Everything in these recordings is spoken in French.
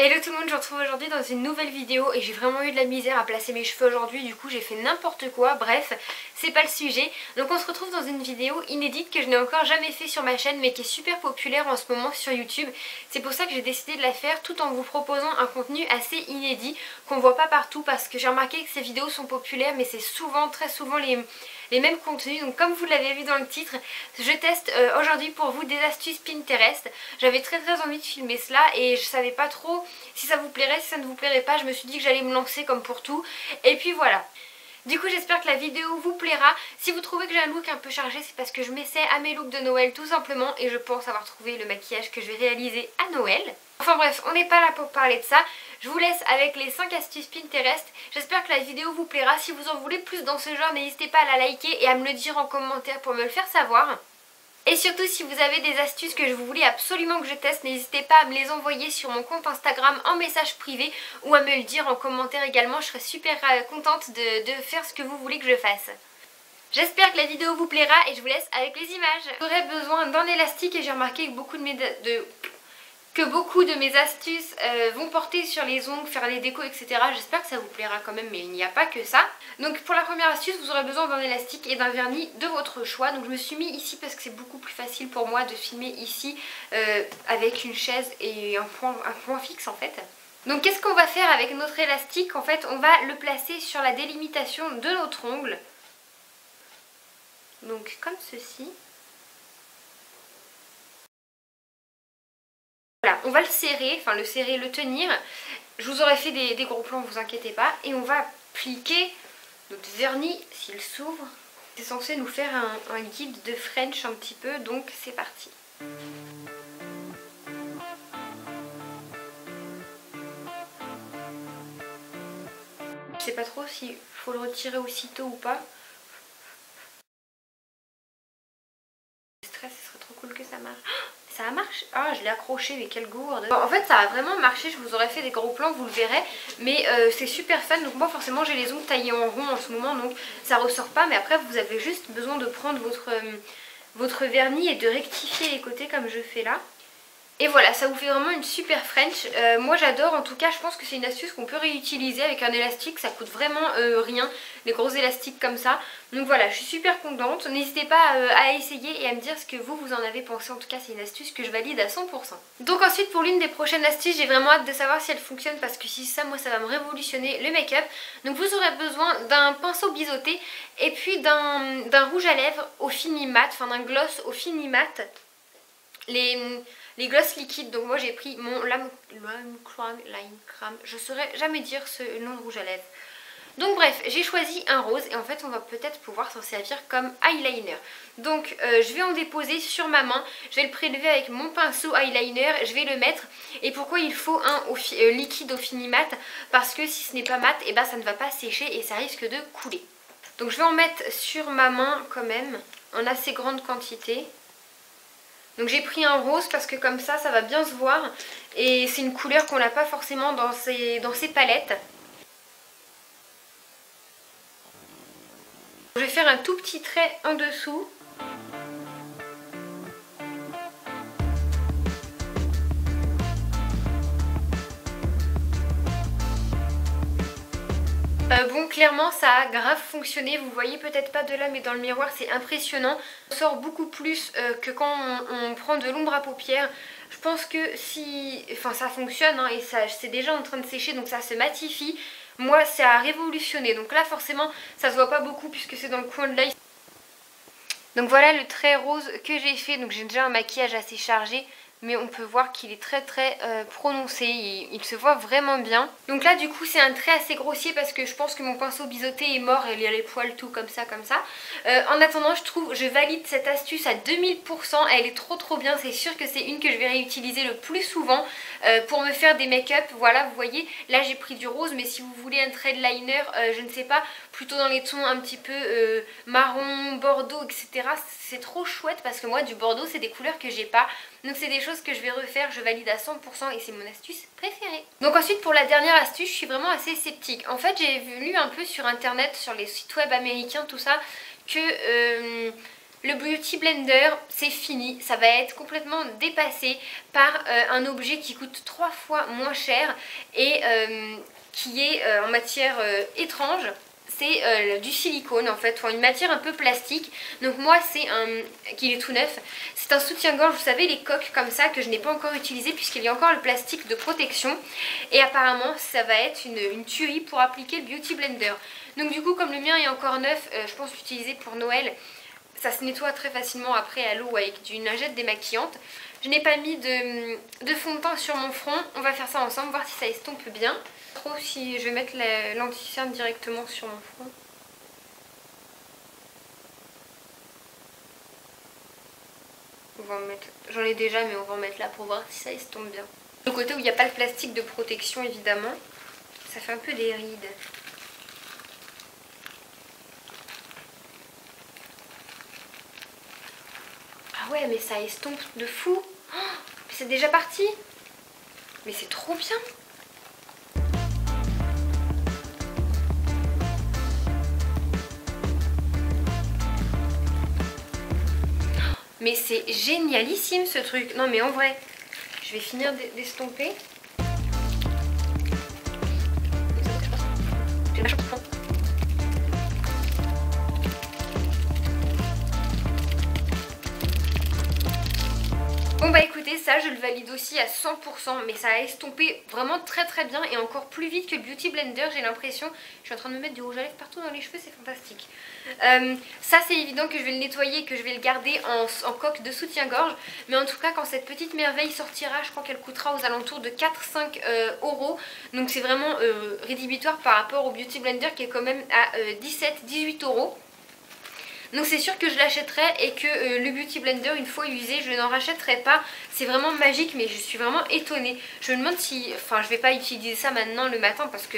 Hello tout le monde, je vous retrouve aujourd'hui dans une nouvelle vidéo et j'ai vraiment eu de la misère à placer mes cheveux aujourd'hui, du coup j'ai fait n'importe quoi, bref, c'est pas le sujet. Donc on se retrouve dans une vidéo inédite que je n'ai encore jamais fait sur ma chaîne mais qui est super populaire en ce moment sur YouTube. C'est pour ça que j'ai décidé de la faire tout en vous proposant un contenu assez inédit qu'on voit pas partout parce que j'ai remarqué que ces vidéos sont populaires mais c'est souvent, très souvent les mêmes contenus. Donc comme vous l'avez vu dans le titre, je teste aujourd'hui pour vous des astuces Pinterest. J'avais très envie de filmer cela et je savais pas trop si ça vous plairait, si ça ne vous plairait pas. Je me suis dit que j'allais me lancer comme pour tout et puis voilà. Du coup j'espère que la vidéo vous plaira. Si vous trouvez que j'ai un look un peu chargé, c'est parce que je m'essaie à mes looks de Noël tout simplement et je pense avoir trouvé le maquillage que je vais réaliser à Noël. Enfin bref, on n'est pas là pour parler de ça. Je vous laisse avec les 5 astuces Pinterest. J'espère que la vidéo vous plaira. Si vous en voulez plus dans ce genre, n'hésitez pas à la liker et à me le dire en commentaire pour me le faire savoir. Et surtout, si vous avez des astuces que vous voulez absolument que je teste, n'hésitez pas à me les envoyer sur mon compte Instagram en message privé ou à me le dire en commentaire également. Je serai super contente de faire ce que vous voulez que je fasse. J'espère que la vidéo vous plaira et je vous laisse avec les images. J'aurais besoin d'un élastique et j'ai remarqué que beaucoup de mes astuces vont porter sur les ongles, faire les décos, etc. J'espère que ça vous plaira quand même, mais il n'y a pas que ça. Donc pour la première astuce, vous aurez besoin d'un élastique et d'un vernis de votre choix. Donc je me suis mis ici parce que c'est beaucoup plus facile pour moi de filmer ici avec une chaise et un point fixe en fait. Donc qu'est-ce qu'on va faire avec notre élastique? En fait, on va le placer sur la délimitation de notre ongle. Donc comme ceci. Voilà, on va le serrer, enfin le serrer, le tenir. Je vous aurais fait des gros plans, vous inquiétez pas. Et on va appliquer notre vernis s'il s'ouvre. C'est censé nous faire un guide de French un petit peu, donc c'est parti. Je sais pas trop s'il faut le retirer aussitôt ou pas. Le stress, ce serait trop cool que ça marche. Ça a marché. Ah, je l'ai accroché, mais quelle gourde. Bon, en fait ça a vraiment marché, je vous aurais fait des gros plans, vous le verrez. Mais c'est super fun, donc moi forcément j'ai les ongles taillés en rond en ce moment, donc ça ressort pas. Mais après vous avez juste besoin de prendre votre vernis et de rectifier les côtés comme je fais là. Et voilà, ça vous fait vraiment une super French. Moi j'adore, en tout cas je pense que c'est une astuce qu'on peut réutiliser avec un élastique. Ça coûte vraiment rien, les gros élastiques comme ça. Donc voilà, je suis super contente. N'hésitez pas à essayer et à me dire ce que vous en avez pensé. En tout cas c'est une astuce que je valide à 100%. Donc ensuite pour l'une des prochaines astuces, j'ai vraiment hâte de savoir si elle fonctionne. Parce que si ça, moi ça va me révolutionner le make-up. Donc vous aurez besoin d'un pinceau biseauté et puis d'un rouge à lèvres au fini mat, enfin d'un gloss au fini mat. Les gloss liquides, donc moi j'ai pris mon Lime Crame, je saurais jamais dire ce nom de rouge à lèvres. Donc bref, j'ai choisi un rose et en fait on va peut-être pouvoir s'en servir comme eyeliner. Donc je vais en déposer sur ma main, je vais le prélever avec mon pinceau eyeliner, je vais le mettre. Et pourquoi il faut un liquide au fini mat? Parce que si ce n'est pas mat, et ben ça ne va pas sécher et ça risque de couler. Donc je vais en mettre sur ma main quand même, en assez grande quantité. Donc j'ai pris un rose parce que comme ça va bien se voir. Et c'est une couleur qu'on n'a pas forcément dans ces palettes. Je vais faire un tout petit trait en dessous. Bon, clairement ça a grave fonctionné, vous voyez peut-être pas de là mais dans le miroir c'est impressionnant. Ça sort beaucoup plus que quand on prend de l'ombre à paupières. Je pense que si... Enfin ça fonctionne hein, et c'est déjà en train de sécher donc ça se matifie. Moi ça a révolutionné, donc là forcément ça se voit pas beaucoup puisque c'est dans le coin de l'œil. Donc voilà le trait rose que j'ai fait, donc j'ai déjà un maquillage assez chargé. Mais on peut voir qu'il est très prononcé, il se voit vraiment bien. Donc là du coup c'est un trait assez grossier parce que je pense que mon pinceau biseauté est mort, il y a les poils tout comme ça. En attendant je valide cette astuce à 2000%, elle est trop bien, c'est sûr que c'est une que je vais réutiliser le plus souvent pour me faire des make-up. Voilà vous voyez, là j'ai pris du rose mais si vous voulez un trait de liner, je ne sais pas, plutôt dans les tons un petit peu marron, bordeaux, etc. C'est trop chouette parce que moi du bordeaux c'est des couleurs que j'ai pas. Donc c'est des choses que je vais refaire, je valide à 100% et c'est mon astuce préférée. Donc ensuite pour la dernière astuce, je suis vraiment assez sceptique. En fait j'ai lu un peu sur internet, sur les sites web américains, tout ça, que Le Beauty Blender, c'est fini, ça va être complètement dépassé par un objet qui coûte 3 fois moins cher et qui est en matière étrange. C'est du silicone en fait, une matière un peu plastique. Donc moi c'est qu'il est tout neuf. C'est un soutien-gorge, vous savez les coques comme ça que je n'ai pas encore utilisé puisqu'il y a encore le plastique de protection. Et apparemment ça va être une tuerie pour appliquer le Beauty Blender. Donc du coup comme le mien est encore neuf, je pense l'utiliser pour Noël. Ça se nettoie très facilement après à l'eau avec d'une lingette démaquillante. Je n'ai pas mis de fond de teint sur mon front. On va faire ça ensemble, voir si ça estompe bien. Trop si je vais mettre l'anti-cerne directement sur mon front. J'en ai déjà mais on va en mettre là pour voir si ça estompe bien. Le côté où il n'y a pas le plastique de protection évidemment, ça fait un peu des rides. Ah ouais mais ça estompe de fou. Oh, c'est déjà parti. Mais c'est trop bien. Mais c'est génialissime ce truc. Non mais en vrai, je vais finir d'estomper. Bon bah écoutez, ça je le valide aussi à 100%, mais ça a estompé vraiment très très bien et encore plus vite que le Beauty Blender, j'ai l'impression. Je suis en train de me mettre du rouge à lèvres partout dans les cheveux, c'est fantastique. Ça c'est évident que je vais le nettoyer, que je vais le garder en coque de soutien-gorge, mais en tout cas quand cette petite merveille sortira, je crois qu'elle coûtera aux alentours de 4-5 €, donc c'est vraiment rédhibitoire par rapport au Beauty Blender qui est quand même à 17-18 €. Donc c'est sûr que je l'achèterai et que le Beauty Blender une fois usé je n'en rachèterai pas. C'est vraiment magique mais je suis vraiment étonnée. Je me demande si... Enfin je vais pas utiliser ça maintenant le matin parce que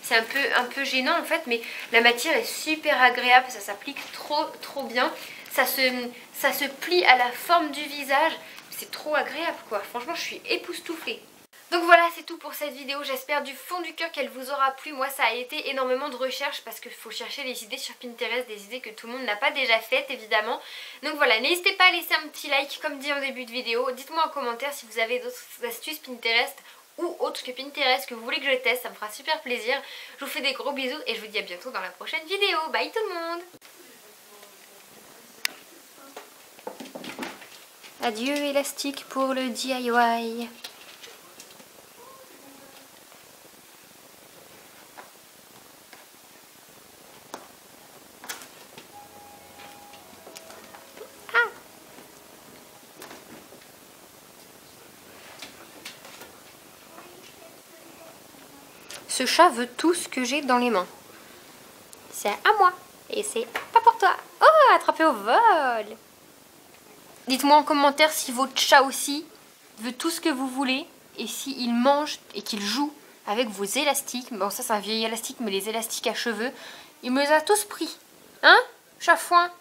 c'est un peu gênant en fait. Mais la matière est super agréable, ça s'applique trop bien. Ça se plie à la forme du visage. C'est trop agréable quoi. Franchement je suis époustouflée. Donc voilà, c'est tout pour cette vidéo, j'espère du fond du cœur qu'elle vous aura plu. Moi ça a été énormément de recherche parce qu'il faut chercher les idées sur Pinterest, des idées que tout le monde n'a pas déjà faites évidemment. Donc voilà, n'hésitez pas à laisser un petit like comme dit en début de vidéo. Dites-moi en commentaire si vous avez d'autres astuces Pinterest ou autres que Pinterest que vous voulez que je teste, ça me fera super plaisir. Je vous fais des gros bisous et je vous dis à bientôt dans la prochaine vidéo. Bye tout le monde! Adieu élastique pour le DIY. Ce chat veut tout ce que j'ai dans les mains. C'est à moi. Et c'est pas pour toi. Oh, attrapé au vol. Dites-moi en commentaire si votre chat aussi veut tout ce que vous voulez. Et s'il mange et qu'il joue avec vos élastiques. Bon, ça c'est un vieil élastique, mais les élastiques à cheveux, il me les a tous pris. Hein, chafouin?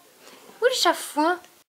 Où le chafouin?